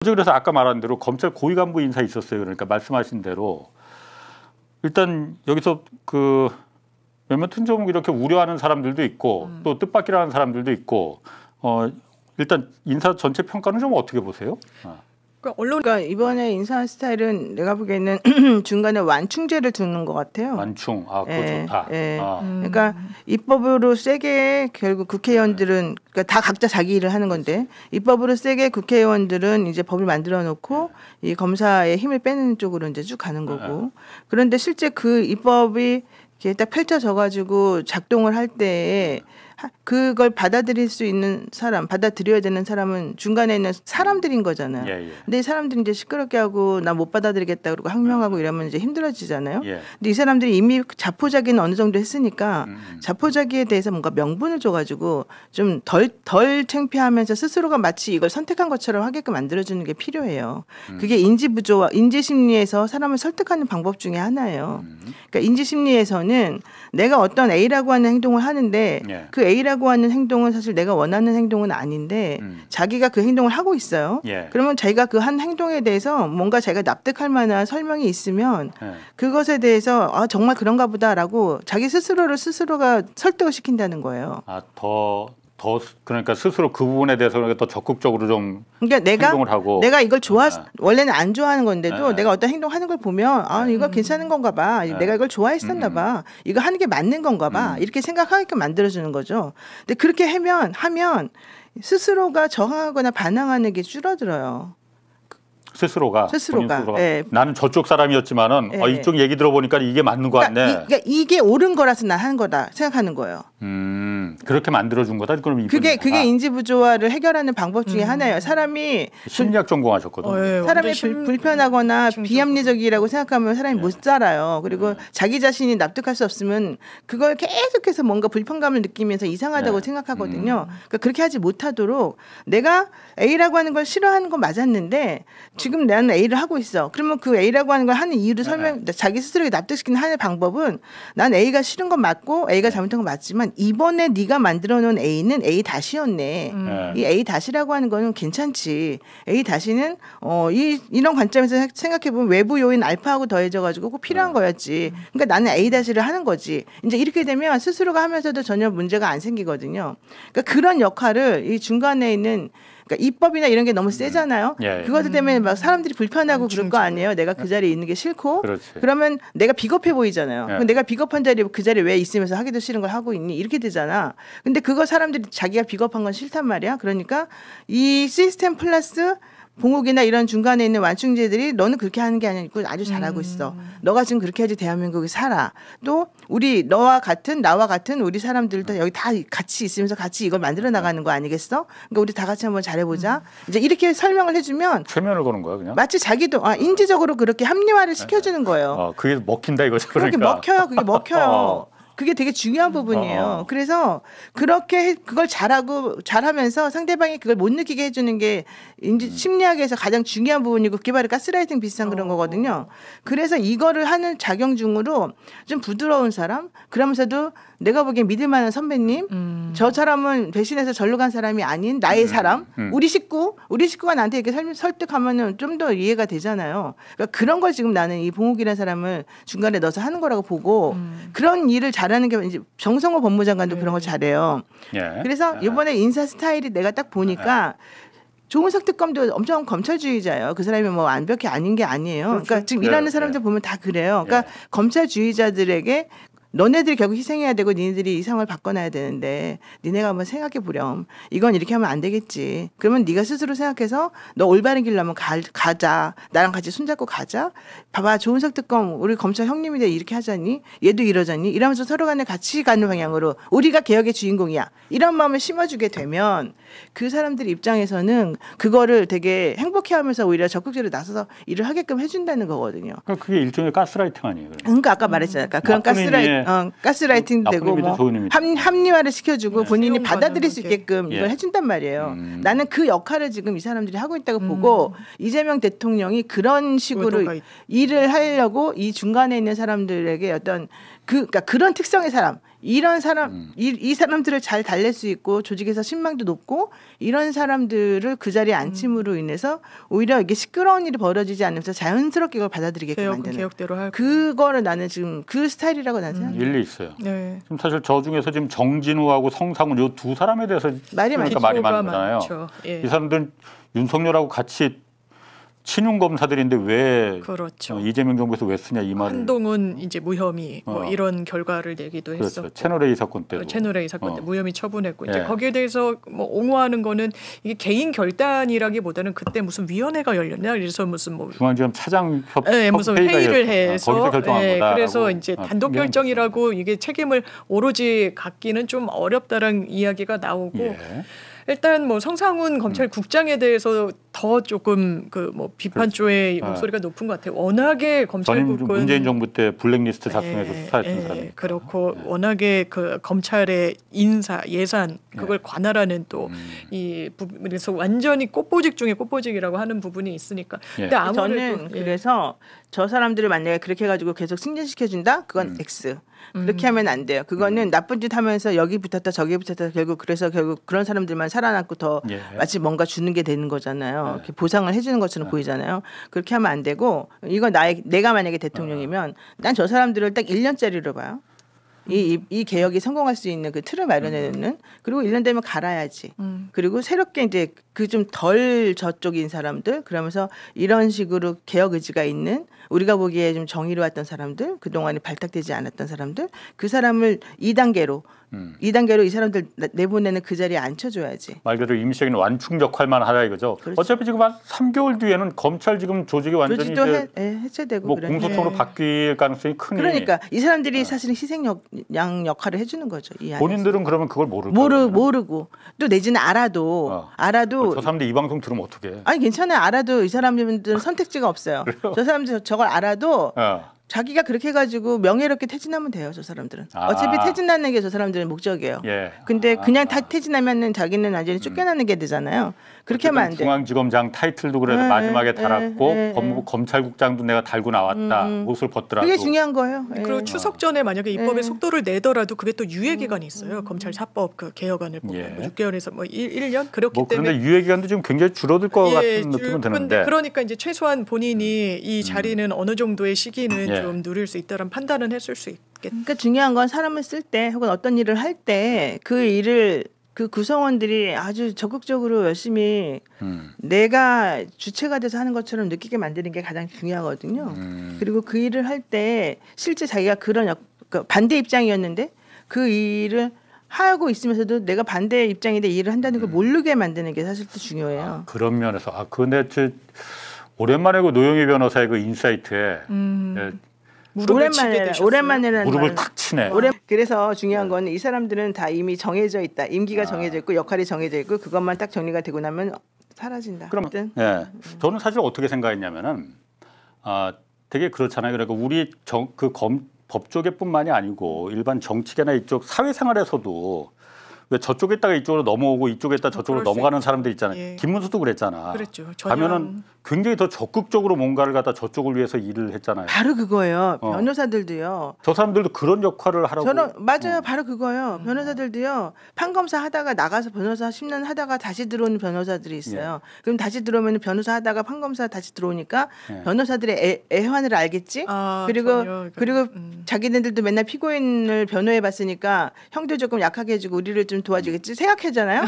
그래서 아까 말한 대로 검찰 고위 간부 인사 있었어요. 그러니까 말씀하신 대로 일단 여기서 그 몇몇은 좀 이렇게 우려하는 사람들도 있고 또 뜻밖이라는 사람들도 있고 일단 인사 전체 평가는 좀 어떻게 보세요? 그러니까 이번에 인사 스타일은 내가 보기에는 중간에 완충제를 두는 것 같아요. 완충, 그거 예, 좋다. 예. 그러니까 입법으로 세게 결국 국회의원들은 그러니까 다 각자 자기 일을 하는 건데 입법으로 세게 국회의원들은 이제 법을 만들어 놓고 이 검사의 힘을 빼는 쪽으로 이제 쭉 가는 거고 그런데 실제 그 입법이 이렇게 딱 펼쳐져 가지고 작동을 할 때에 그걸 받아들일 수 있는 사람, 받아들여야 되는 사람은 중간에 있는 사람들인 거잖아요. 예. 근데 이 사람들이 이제 시끄럽게 하고 나 못 받아들이겠다 그러고 항명하고 이러면 이제 힘들어지잖아요. 예. 근데 이 사람들이 이미 자포자기는 어느 정도 했으니까 자포자기에 대해서 뭔가 명분을 줘가지고 좀 덜 창피하면서 스스로가 마치 이걸 선택한 것처럼 하게끔 만들어주는 게 필요해요. 그게 인지부조와 인지심리에서 사람을 설득하는 방법 중에 하나예요. 그러니까 인지심리에서는 내가 어떤 A라고 하는 행동을 하는데 예. 그 A라고 하는 행동은 사실 내가 원하는 행동은 아닌데 자기가 그 행동을 하고 있어요. 예. 그러면 자기가 그 한 행동에 대해서 뭔가 자기가 납득할 만한 설명이 있으면 그것에 대해서 정말 그런가 보다라고 자기 스스로가 설득을 시킨다는 거예요. 그러니까 스스로 그 부분에 대해서 더 적극적으로 좀 그러니까 행동을 하고 내가 이걸 원래는 안 좋아하는 건데도 내가 어떤 행동하는 걸 보면 이거 괜찮은 건가 봐. 내가 이걸 좋아했었나 봐. 이거 하는 게 맞는 건가 봐. 이렇게 생각하게끔 만들어주는 거죠. 근데 그렇게 하면 스스로가 저항하거나 반항하는 게 줄어들어요. 스스로가. 예. 나는 저쪽 사람이었지만은 예. 이쪽 얘기 들어보니까 이게 맞는 거 같네. 그러니까 이게 옳은 거라서 난 한 거다 생각하는 거예요. 그렇게 만들어준 거다. 그럼 그게 인지부조화를 해결하는 방법 중에 하나예요. 사람이 심리학 전공하셨거든요. 사람이 불편하거나 비합리적이라고 생각하면 사람이 못 살아요. 그리고 자기 자신이 납득할 수 없으면 그걸 계속해서 뭔가 불편감을 느끼면서 이상하다고 생각하거든요. 그러니까 그렇게 하지 못하도록 내가 A라고 하는 걸 싫어하는 건 맞았는데 지금 나는 A를 하고 있어. 그러면 그 A라고 하는 걸 하는 이유를 자기 스스로에게 납득시키는 하나의 방법은 난 A가 싫은 건 맞고 A가 잘못한 건 맞지만 이번에 네가 만들어 놓은 A는 A 다시였네. 이 A 다시라고 하는 거는 괜찮지. A 다시는 이런 관점에서 생각해 보면 외부 요인 알파하고 더해져 가지고 꼭 필요한 거였지. 그러니까 나는 A 다시를 하는 거지. 이제 이렇게 되면 스스로가 하면서도 전혀 문제가 안 생기거든요. 그러니까 그런 역할을 이 중간에 있는 그러니까 입법이나 이런 게 너무 세잖아요. 그것 때문에 막 사람들이 불편하고 그럴 거 아니에요. 내가 그 자리에 있는 게 싫고. 그렇지. 그러면 내가 비겁해 보이잖아요. 내가 비겁한 자리에 그 자리에 왜 있으면서 하기도 싫은 걸 하고 있니? 이렇게 되잖아. 근데 그거 사람들이 자기가 비겁한 건 싫단 말이야. 그러니까 이 시스템 플러스 봉욱이나 이런 중간에 있는 완충제들이 너는 그렇게 하는 게 아니고 아주 잘하고 있어. 너가 지금 그렇게 해야지 대한민국이 살아. 또 나와 같은 우리 사람들도 여기 다 같이 있으면서 같이 이걸 만들어 나가는 거 아니겠어? 그러니까 우리 다 같이 한번 잘해보자. 이제 이렇게 설명을 해주면 최면을 거는 거야 그냥. 마치 자기도 인지적으로 그렇게 합리화를 시켜주는 거예요. 그게 먹힌다 이거죠. 그렇게 그러니까. 그게 먹혀요. 그게 되게 중요한 부분이에요. 그래서 그걸 잘하면서 상대방이 그걸 못 느끼게 해주는 게 심리학에서 가장 중요한 부분이고 그게 바로 가스라이팅 비슷한 그런 거거든요. 그래서 이거를 하는 작용 중으로 좀 부드러운 사람, 그러면서도 내가 보기엔 믿을 만한 선배님, 저 사람은 배신해서 절로 간 사람이 아닌 나의 사람, 우리 식구가 나한테 이렇게 설득하면은 좀 더 이해가 되잖아요. 그러니까 그런 걸 지금 나는 이 봉욱이라는 사람을 중간에 넣어서 하는 거라고 보고 그런 일을 잘하는 게 이제 정성호 법무장관도 그런 걸 잘해요. 그래서 이번에 인사 스타일이 내가 딱 보니까 조은석 특검도 엄청 검찰주의자예요. 그 사람이 뭐 완벽히 아닌 게 아니에요. 그렇죠. 그러니까 지금 일하는 사람들 보면 다 그래요. 그러니까 검찰주의자들에게 너네들이 결국 희생해야 되고 니네들이 이 상을 바꿔놔야 되는데 니네가 한번 생각해 보렴. 이건 이렇게 하면 안 되겠지. 그러면 네가 스스로 생각해서 너 올바른 길로 한번 가자. 나랑 같이 손잡고 가자. 봐봐 조은석 특검 우리 검찰 형님인데 이렇게 하자니 얘도 이러자니 이러면서 서로 간에 같이 가는 방향으로 우리가 개혁의 주인공이야. 이런 마음을 심어주게 되면 그 사람들 입장에서는 그거를 되게 행복해하면서 오히려 적극적으로 나서서 일을 하게끔 해준다는 거거든요. 그러니까 그게 일종의 가스라이팅 아니에요? 그러니까 아까 말했잖아요. 그러니까 그런 가스라이팅 되고 뭐 합리화를 시켜주고 본인이 받아들일 수 있게끔 이걸 해준단 말이에요. 나는 그 역할을 지금 이 사람들이 하고 있다고 보고 이재명 대통령이 그런 식으로 일을 하려고 이 중간에 있는 사람들에게 어떤 그러니까 그런 특성의 사람 이런 사람 이 사람들을 잘 달랠 수 있고 조직에서 신망도 높고 이런 사람들을 그 자리에 앉힘으로 인해서 오히려 이게 시끄러운 일이 벌어지지 않으면서 자연스럽게 그걸 받아들이게끔 만드는 개혁대로 할 그거를 나는 지금 그 스타일이라고 나는 생각해요. 일리 있어요. 네. 지금 사실 저 중에서 지금 정진우하고 성상훈 이 두 사람에 대해서 말이 그러니까 많죠. 말이 기초가 많은 거잖아요. 많죠. 예. 이 사람들은 윤석열하고 같이 친윤 검사들인데 왜 그렇죠. 이재명 정부에서 왜 쓰냐 이 말을. 한동훈 이제 무혐의 뭐 이런 결과를 내기도 그렇죠. 했었고. 채널 A 사건 때도. 채널 A 사건 때 무혐의 처분했고 이제 예. 거기에 대해서 뭐 옹호하는 거는 이게 개인 결단이라기보다는 그때 무슨 위원회가 열렸냐 그래서 무슨 뭐 중앙지검 차장 협 네, 무슨 회의를 해서 거기서 결정한 예, 거다. 그래서 이제 단독 결정이라고 이게 책임을 오로지 갖기는 좀 어렵다는 이야기가 나오고 예. 일단 뭐 성상훈 검찰국장에 대해서 더 조금 그 뭐 비판 쪽의 목소리가 높은 것 같아요. 워낙에 전임 검찰국은 문재인 정부 때 블랙리스트 작성해서 수사했던 사람이. 그렇고 워낙에 그 검찰의 인사 예산 그걸 관할하는 또 이 부분에서 완전히 꽃보직 중에 꽃보직이라고 하는 부분이 있으니까. 예. 근데 아무래도 저는 그래서 저 사람들을 만약에 그렇게 해가지고 계속 승진시켜준다? 그건 X. 그렇게 하면 안 돼요. 그거는 나쁜 짓 하면서 여기 붙었다 저기 붙었다 결국 그런 사람들만 살아남고 더 예. 마치 뭔가 주는 게 되는 거잖아요. 이렇게 보상을 해주는 것처럼 보이잖아요. 그렇게 하면 안 되고 이건 내가 만약에 대통령이면 난 저 사람들을 딱 1년짜리로 봐요. 이 개혁이 성공할 수 있는 그 틀을 마련해 놓는 그리고 1년 되면 갈아야지. 그리고 새롭게 이제 그 좀 덜 저쪽인 사람들 그러면서 이런 식으로 개혁 의지가 있는 우리가 보기에 좀 정의로웠던 사람들 그동안에 발탁되지 않았던 사람들 그 사람을 2단계로 이 사람들 내보내는 그 자리에 앉혀줘야지. 말 그대로 임시적인 완충 역할만 하라 이거죠. 그렇죠. 어차피 지금 한 3개월 뒤에는 검찰 지금 조직이 완전히 조직도 이제 해체되고 뭐 그래. 공소청으로 바뀔 가능성이 크니. 그러니까 이 사람들이 사실은 희생양 역할을 해주는 거죠. 이 안에서. 본인들은 그러면 그걸 모를까? 모르고 또 내지는 알아도 저 사람들 이 방송 들으면 어떡해? 아니 괜찮아요. 알아도 이 사람들은 선택지가 없어요. 저 사람들 저걸 알아도 자기가 그렇게 해가지고 명예롭게 퇴진하면 돼요. 저 사람들은 어차피 퇴진하는 게 저 사람들의 목적이에요. 예. 근데 그냥 다 퇴진하면은 자기는 완전히 쫓겨나는 게 되잖아요. 그렇게 하면 안 돼. 중앙지검장 타이틀도 그래서 마지막에 달았고 법무부 검찰국장도 내가 달고 나왔다. 옷을 벗더라도. 그게 중요한 거예요. 그리고 추석 전에 만약에 입법의 속도를 내더라도 그게 또 유예 기간이 있어요. 검찰 사법 그 개혁안을 보면 뭐 6개월에서 뭐 1년 그렇기 뭐 때문에 그런데 유예 기간도 지금 굉장히 줄어들 것 같은 느낌은 드는데. 그러니까 이제 최소한 본인이 이 자리는 어느 정도의 시기는 좀 누릴 수 있다는 판단은 했을 수 있겠다. 그러니까 중요한 건 사람을 쓸 때 혹은 어떤 일을 할 때 그 일을 그 구성원들이 아주 적극적으로 열심히 내가 주체가 돼서 하는 것처럼 느끼게 만드는 게 가장 중요하거든요. 그리고 그 일을 할 때 실제 자기가 그런 반대 입장이었는데 그 일을 하고 있으면서도 내가 반대 입장인데 이 일을 한다는 걸 모르게 만드는 게 사실 또 중요해요. 그런 면에서 근데 오랜만에 그 노영희 변호사의 그 인사이트에 오랜만에 무릎을 탁 치네. 그래서 중요한 건 이 사람들은 다 이미 정해져 있다. 임기가 정해져 있고 역할이 정해져 있고 그것만 딱 정리가 되고 나면 사라진다. 그럼 저는 사실 어떻게 생각했냐면은 되게 그렇잖아요. 그러니까 우리 법조계뿐만이 아니고 일반 정치계나 이쪽 사회생활에서도 왜 저쪽에 있다가 이쪽으로 넘어오고 이쪽에 있다가 저쪽으로 넘어가는 사람들 있잖아요. 예. 김문수도 그랬잖아. 그랬죠. 가면은 굉장히 더 적극적으로 뭔가를 갖다 저쪽을 위해서 일을 했잖아요. 바로 그거예요. 변호사들도요. 저 사람들도 그런 역할을 하라고. 저는 맞아요. 바로 그거예요. 변호사들도요. 판검사 하다가 나가서 변호사 10년 하다가 다시 들어오는 변호사들이 있어요. 그럼 다시 들어오면 변호사 하다가 판검사 다시 들어오니까 변호사들의 애환을 알겠지. 그리고 자기네들도 맨날 피고인을 변호해 봤으니까 형들 조금 약하게 해주고 우리를 좀 도와주겠지 생각하잖아요.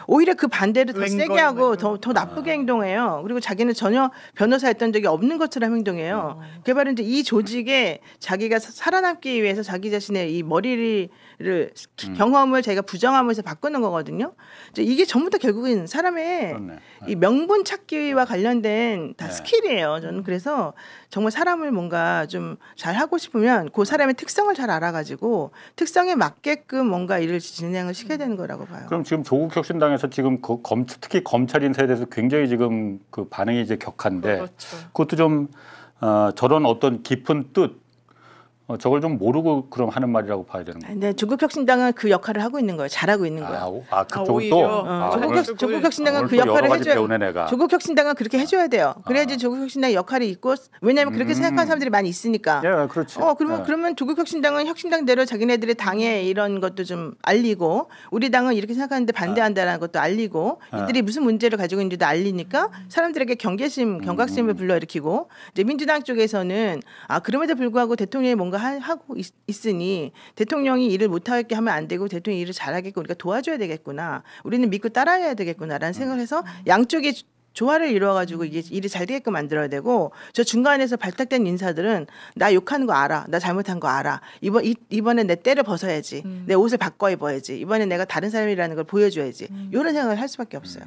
오히려 그 반대를 더 세게 하고 더 나쁘게 행동해요. 그리고 자기는 전혀 변호사였던 적이 없는 것처럼 행동해요. 그게 바로 이제 이 조직에 자기가 살아남기 위해서 자기 자신의 이 머리를 경험을 자기가 부정하면서 바꾸는 거거든요. 이게 전부 다 결국은 사람의 이 명분 찾기와 관련된 다 스킬이에요. 저는 그래서 정말 사람을 뭔가 좀 잘 하고 싶으면 그 사람의 특성을 잘 알아가지고 특성에 맞게끔 뭔가 일을 진행을 시켜야 되는 거라고 봐요. 그럼 지금 조국 혁신당에서 지금 특히 검찰 인사에 대해서 굉장히 지금 그 반응이 이제 격한데 그것도 좀 저런 어떤 깊은 뜻 저걸 좀 모르고 그럼 하는 말이라고 봐야 되는 거예요. 근데 조국혁신당은 그 역할을 하고 있는 거예요. 잘하고 있는 거예요. 그쪽도 오히려. 조국혁신당은 그 오늘 또 역할을 여러 가지 해줘야. 배우네 내가. 조국혁신당은 그렇게 해줘야 돼요. 그래야지 조국혁신당의 역할이 있고 왜냐하면 그렇게 생각하는 사람들이 많이 있으니까. 예, 그렇지. 그러면 조국혁신당은 혁신당대로 자기네들의 당에 이런 것도 좀 알리고 우리 당은 이렇게 생각하는데 반대한다는 것도 알리고 이들이 무슨 문제를 가지고 있는지도 알리니까 사람들에게 경각심을 불러일으키고 이제 민주당 쪽에서는 그럼에도 불구하고 대통령이 뭔가 하고 있으니 대통령이 일을 못하게 하면 안 되고 대통령이 일을 잘하게끔 우리가 도와줘야 되겠구나. 우리는 믿고 따라야 되겠구나라는 생각을 해서 양쪽이 조화를 이루어가지고 이게 일이 잘 되게끔 만들어야 되고 저 중간에서 발탁된 인사들은 나 욕하는 거 알아. 나 잘못한 거 알아. 이번에 내 때를 벗어야지. 내 옷을 바꿔 입어야지. 이번에 내가 다른 사람이라는 걸 보여줘야지. 이런 생각을 할 수밖에 없어요.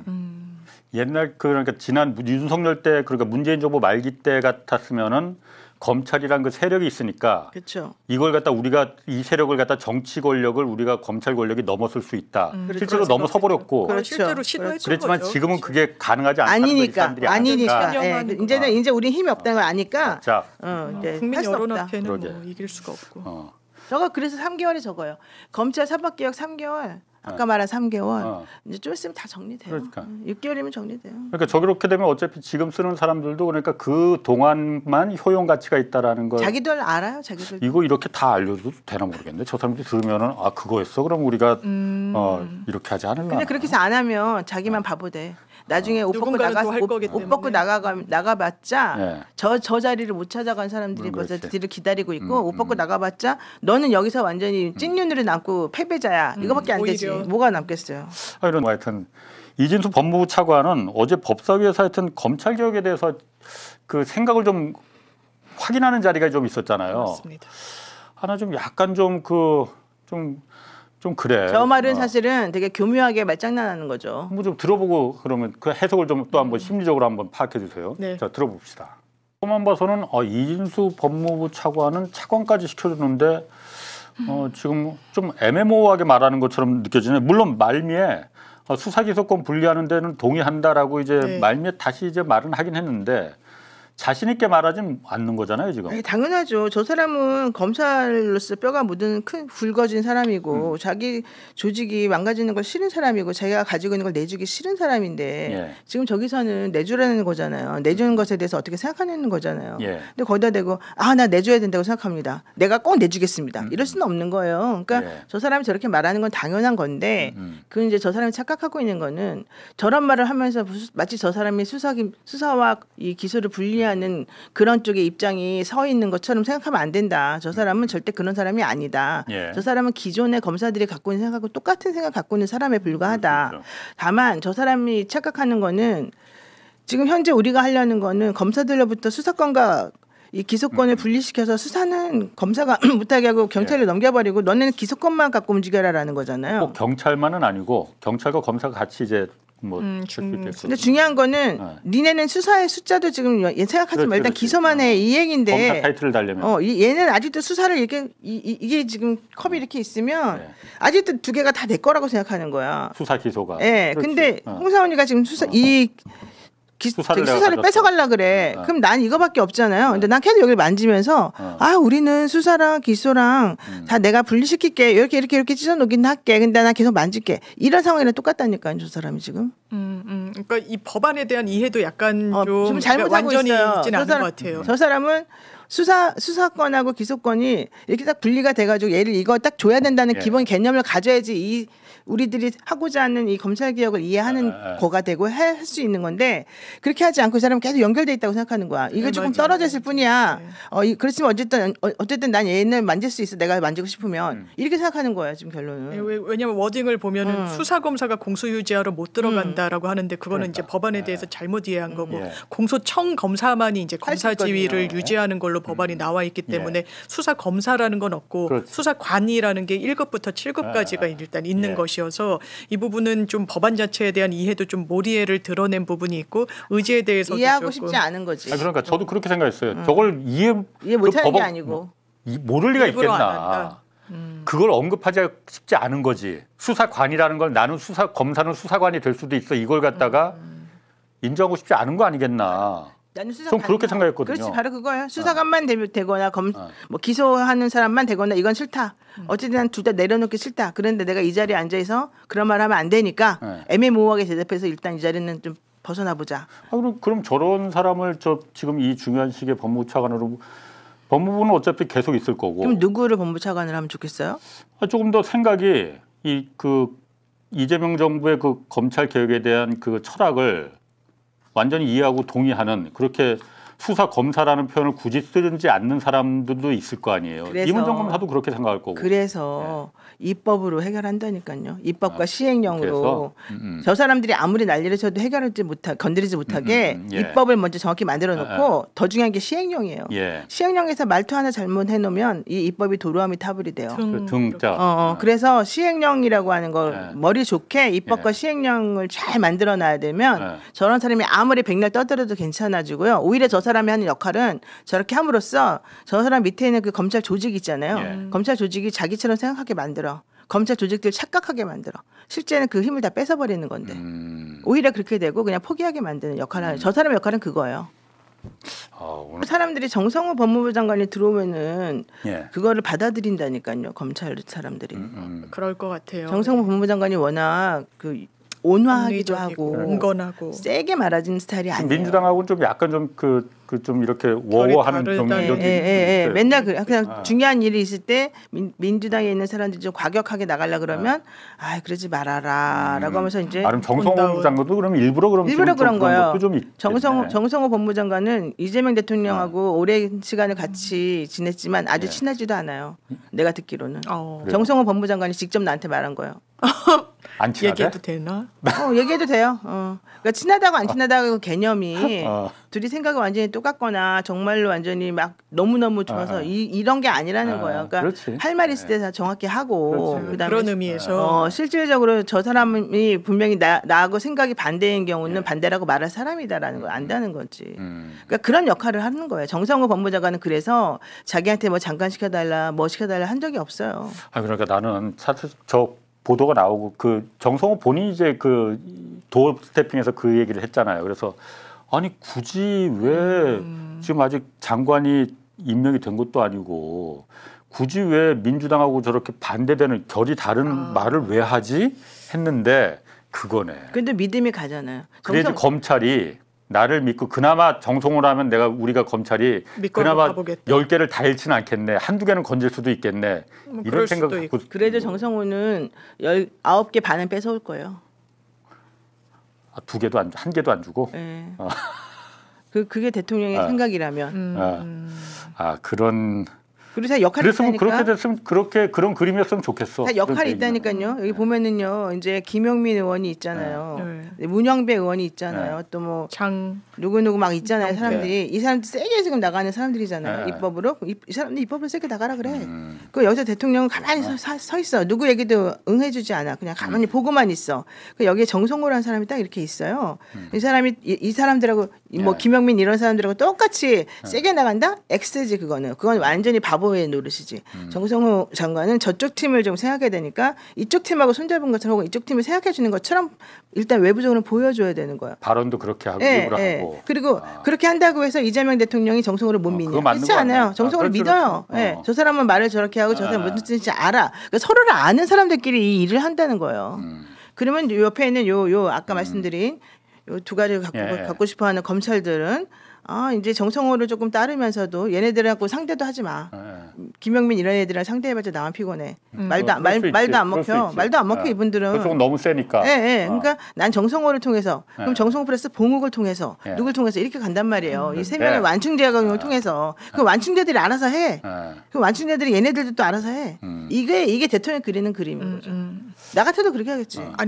옛날 그러니까 지난 윤석열 때 그러니까 문재인 정부 말기 때 같았으면은 검찰이란 그 세력이 있으니까 그렇죠. 이걸 갖다 우리가 이 세력을 갖다 정치 권력을 우리가 검찰 권력이 넘어설 수 있다. 실제로 넘어서 버렸고. 그렇죠. 실제로 시도했던 그랬지만 거죠. 지금은 그게 가능하지 않다는 걸 아니니까. 인정하는 이제는 이제 우리 힘이 없다는 걸 아니까. 자, 이제 국민 할 수 여론 없다. 앞에는 그러게. 뭐 이길 수가 없고. 저거 그래서 3개월이 적어요. 검찰 사법개혁 3개월. 아까 말한 3개월. 이제 좀 있으면 다 정리돼요. 그러니까. 6개월이면 정리돼요. 그러니까 저렇게 되면 어차피 지금 쓰는 사람들도 그러니까 그 동안만 효용 가치가 있다라는 걸 자기들 알아요, 자기들. 이거 이렇게 다 알려도 되나 모르겠네. 저 사람들이 들으면은 그거였어. 그럼 우리가 이렇게 하지 않을까. 근데 그렇게 해서 안 하면 자기만 바보 돼. 나중에 옷 벗고 누군가는 또할 거기 옷 벗고 때문에. 나가봤자 예. 저 자리를 못 찾아간 사람들이 벌써 그렇지. 뒤를 기다리고 있고 옷 벗고 나가봤자 너는 여기서 완전히 찍눈으로 남고 패배자야. 이거밖에 안 되지. 오히려. 뭐가 남겠어요. 이런 하여튼 이진수 법무부 차관은 어제 법사위에서 하여튼 검찰 개혁에 대해서 그 생각을 좀 확인하는 자리가 좀 있었잖아요. 맞습니다. 하나 좀 약간 좀 그래. 저 말은 사실은 되게 교묘하게 말장난하는 거죠. 뭐 좀 들어보고 그러면 그 해석을 좀 또 한번 심리적으로 한번 파악해 주세요. 네. 자, 들어봅시다. 처음만 봐서는 이진수 법무부 차관은 차관까지 시켜줬는데 지금 좀 애매모호하게 말하는 것처럼 느껴지네. 물론 말미에 수사기소권 분리하는 데는 동의한다라고 이제 네. 말미에 다시 이제 말은 하긴 했는데 자신 있게 말하진 않는 거잖아요 지금. 아니, 당연하죠. 저 사람은 검찰로서 뼈가 묻은 큰 굵어진 사람이고 자기 조직이 망가지는 걸 싫은 사람이고 자기가 가지고 있는 걸 내주기 싫은 사람인데 예. 지금 저기서는 내주라는 거잖아요. 내주는 것에 대해서 어떻게 생각하는 거잖아요. 예. 근데 거기다 대고 나 내줘야 된다고 생각합니다. 내가 꼭 내주겠습니다. 이럴 수는 없는 거예요. 그러니까 예. 저 사람이 저렇게 말하는 건 당연한 건데 그 이제 저 사람이 착각하고 있는 거는 저런 말을 하면서 마치 저 사람이 수사와 이 기소를 분리하는 그런 쪽의 입장이 서 있는 것처럼 생각하면 안 된다. 저 사람은 절대 그런 사람이 아니다. 예. 저 사람은 기존의 검사들이 갖고 있는 생각하고 똑같은 생각 갖고 있는 사람에 불과하다. 그렇죠. 다만 저 사람이 착각하는 거는 지금 현재 우리가 하려는 거는 검사들로부터 수사권과 이 기소권을 분리시켜서 수사는 검사가 못하게 하고 경찰에 넘겨버리고 너네는 기소권만 갖고 움직여라라는 거잖아요. 꼭 경찰만은 아니고 경찰과 검사가 같이 이제 뭐 근데 중요한 거는 니네는 수사의 숫자도 지금 생각하지 마. 일단 기소만 해 이 얘긴데. 검사 타이틀을 달려면 얘는 아직도 수사를 이렇게 이게 지금 컵이 이렇게 있으면 아직도 두 개가 다 내 거라고 생각하는 거야. 수사 기소가. 예. 그렇지. 근데 홍사원이가 지금 수사를 내가 수사를 가졌어. 뺏어가려 그래. 그럼 난 이거밖에 없잖아요. 근데 난 계속 여기를 만지면서 우리는 수사랑 기소랑 다 내가 분리시킬게. 이렇게 찢어놓긴 할게. 근데 난 계속 만질게. 이런 상황이랑 똑같다니까요. 저 사람이 지금. 그러니까 이 법안에 대한 이해도 약간 좀 좀 잘못하고 완전히 있어요. 있지는 않은 것 같아요. 저 사람은 수사권하고 기소권이 이렇게 딱 분리가 돼가지고 얘를 이거 딱 줘야 된다는 예. 기본 개념을 가져야지 우리들이 하고자 하는 이 검찰 개혁을 이해하는 거가 되고 할 수 있는 건데 그렇게 하지 않고 이 사람은 계속 연결돼 있다고 생각하는 거야. 이거 조금 맞아요. 떨어져 있을 뿐이야. 그렇지만 어쨌든 난 얘는 만질 수 있어. 내가 만지고 싶으면 이렇게 생각하는 거야 지금 결론은. 왜냐하면 워딩을 보면은 수사 검사가 공소유지하러 못 들어간다라고 하는데 그거는 이제 법안에 대해서 잘못 이해한 거고 예. 공소청 검사만이 이제 할수 검사 지위를 있거든요. 유지하는 걸로 법안이 나와 있기 때문에 수사 검사라는 건 없고 그렇지. 수사관이라는 게 1급부터 7급까지가 일단 있는 예. 것이어서 이 부분은 좀 법안 자체에 대한 이해도 좀 모리해를 드러낸 부분이 있고 의지에 대해서도 이해하고 조금 싶지 않은 거지. 그러니까 저도 그렇게 생각했어요. 저걸 이해 못하는 게 법안- 아니고. 모를 리가 일부러 안 있겠나. 한다. 그걸 언급하지 싶지 않은 거지. 수사관이라는 걸 나는 검사는 수사관이 될 수도 있어. 이걸 갖다가 인정하고 싶지 않은 거 아니겠나. 나는 수사 전 그렇게 생각했거든요. 그렇지, 바로 그거예요. 수사관만 되거나 어. 뭐 기소하는 사람만 되거나 이건 싫다. 어쨌든 둘 다 내려놓기 싫다. 그런데 내가 이 자리에 앉아서 그런 말 하면 안 되니까 네. 애매모호하게 대답해서 일단 이 자리는 좀 벗어나 보자. 그럼 저런 사람을 지금 이 중요한 시기에 법무부 차관으로 법무부는 어차피 계속 있을 거고. 그럼 누구를 법무부 차관을 하면 좋겠어요? 조금 더 생각이 이재명 정부의 그 검찰 개혁에 대한 그 철학을 완전히 이해하고 동의하는 그렇게 수사 검사라는 표현을 굳이 쓰지 않는 사람들도 있을 거 아니에요. 그래서- 이문정 검사도 그렇게 생각할 거고. 그래서 입법으로 해결한다니까요. 입법과 시행령으로 그래서? 저 사람들이 아무리 난리를 쳐도 건드리지 못하게 예. 입법을 먼저 정확히 만들어 놓고 더 중요한 게 시행령이에요. 예. 시행령에서 말투 하나 잘못해 놓으면 이 입법이 도루함이 타불이 돼요. 그 등자. 그래서 시행령이라고 하는 걸 예. 머리 좋게 입법과 예. 시행령을 잘 만들어 놔야 되면 예. 저런 사람이 아무리 백날 떠들어도 괜찮아지고요. 오히려 저 사람이 하는 역할은 저렇게 함으로써 저 사람 밑에 있는 그 검찰 조직 있잖아요. 예. 검찰 조직이 자기처럼 생각하게 만들어. 검찰 조직들 착각하게 만들어. 실제는 그 힘을 다 뺏어버리는 건데. 오히려 그렇게 되고 그냥 포기하게 만드는 역할을 하는. 저 사람의 역할은 그거예요. 오늘 사람들이 정성호 법무부 장관이 들어오면은 예. 그거를 받아들인다니까요. 검찰 사람들이. 그럴 것 같아요. 정성호 법무부 장관이 워낙 그 온화하기도 합리적이고 하고 온건하고 세게 말하는 스타일이 아니에요. 민주당하고는 좀 약간 좀 좀 이렇게 워워하는 좀 다르다. 이런 예. 맨날 그냥 아. 중요한 일이 있을 때 민주당에 있는 사람들이 좀 과격하게 나가려 그러면 그러지 말아라라고 하면서 이제 그럼 정성호 온다운. 장관도 그럼 일부러 그럼 일부러 좀 그런 거예요. 것도 좀 있겠네. 정성호 법무장관은 이재명 대통령하고 오랜 시간을 같이 지냈지만 아주 예. 친하지도 않아요. 내가 듣기로는. 그래요? 정성호 법무장관이 직접 나한테 말한 거예요. 안 친하대? 얘기해도 되나? 얘기해도 돼요. 그러니까 친하다고 안 친하다고 그 개념이 어. 둘이 생각이 완전히 똑같거나 정말로 완전히 막 너무너무 좋아서 이런 게 아니라는 거예요. 그러니까 그렇지. 할 말 있을 때 다 정확히 하고 그렇지. 그다음에 그런 의미에서 실질적으로 저 사람이 분명히 나하고 생각이 반대인 경우는 반대라고 말할 사람이다라는 걸 안다는 거지. 그러니까 그런 역할을 하는 거예요. 정성호 법무장관은 그래서 자기한테 뭐 장관 시켜달라 뭐 시켜달라 한 적이 없어요. 그러니까 나는 사실 저 보도가 나오고 그 정성호 본인이 이제 그 도어 스태핑에서 그 얘기를 했잖아요. 그래서 아니 굳이 왜 지금 아직 장관이 임명이 된 것도 아니고 굳이 왜 민주당하고 저렇게 반대되는 결이 다른 말을 왜 하지 했는데 그거네. 근데 믿음이 가잖아요. 그래야지 검찰이 나를 믿고 그나마 정성호라면 우리가 검찰이 믿고 그나마 가보겠다. 10개를 다 잃지는 않겠네. 한두 개는 건질 수도 있겠네. 뭐 이런 그럴 생각 수도 갖고 그래도 정성호는 19개 반은 뺏어올 거예요. 2개도 안, 1개도 안 주고. 예. 그게 대통령의 생각이라면. 그런. 그리고 다 역할이 그랬으면 있다니까. 그렇게 됐으면 그런 그림이었으면 좋겠어. 다 역할이 그런 얘기는. 있다니까요. 여기 보면은요. 이제 김용민 의원이 있잖아요. 문영배 의원이 있잖아요. 또 뭐 장 누구누구 막 있잖아요. 네. 사람들이 이 사람들 세게 지금 나가는 사람들이잖아요. 네. 입법으로 이 사람들 입법으로 세게 나가라 그래. 그 여기서 대통령은 가만히 서 있어. 누구 얘기도 응해주지 않아. 그냥 가만히 보고만 있어. 그 여기에 정성호라는 사람이 딱 이렇게 있어요. 이 사람이 이 사람들하고 뭐 네. 김영민 이런 사람들하고 똑같이 세게 나간다? X지 그거는. 그건 완전히 바보의 노릇이지. 정성호 장관은 저쪽 팀을 좀 생각해야 되니까 이쪽 팀하고 손잡은 것처럼 혹은 이쪽 팀을 생각해 주는 것처럼 일단 외부적으로 보여줘야 되는 거예요. 발언도 그렇게 하고 예, 일부러 예. 하고. 그리고 그렇게 한다고 해서 이재명 대통령이 정성호를 못 믿냐? 그거 맞는 그렇지 거 않아요. 아니에요? 정성호를 그렇지, 믿어요. 그렇지. 예. 저 사람은 말을 저렇게 하고 저 사람 무슨 뜻인지 알아. 그러니까 서로를 아는 사람들끼리 이 일을 한다는 거예요. 그러면 요 옆에 있는 요 아까 말씀드린 요 두 가지를 갖고 싶어하는 검찰들은 이제 정성호를 조금 따르면서도 얘네들하고 상대도 하지 마. 김영민 이런 애들이랑 상대해봤자 나만 피곤해. 말도 안 그럴 수 있지. 먹혀. 그럴 수 있지. 말도 안 먹혀 이분들은. 그쪽은 너무 세니까. 예. 그러니까 난 정성호를 통해서 그럼 정성호 플러스 봉욱을 통해서 예. 누굴 통해서 이렇게 간단 말이에요. 이 세 네. 명의 완충제약을 통해서 그 완충제들이 알아서 해. 그 완충제들이 얘네들도 또 알아서 해. 이게 대통령이 그리는 그림인 거죠. 나 같아도 그렇게 하겠지. 아니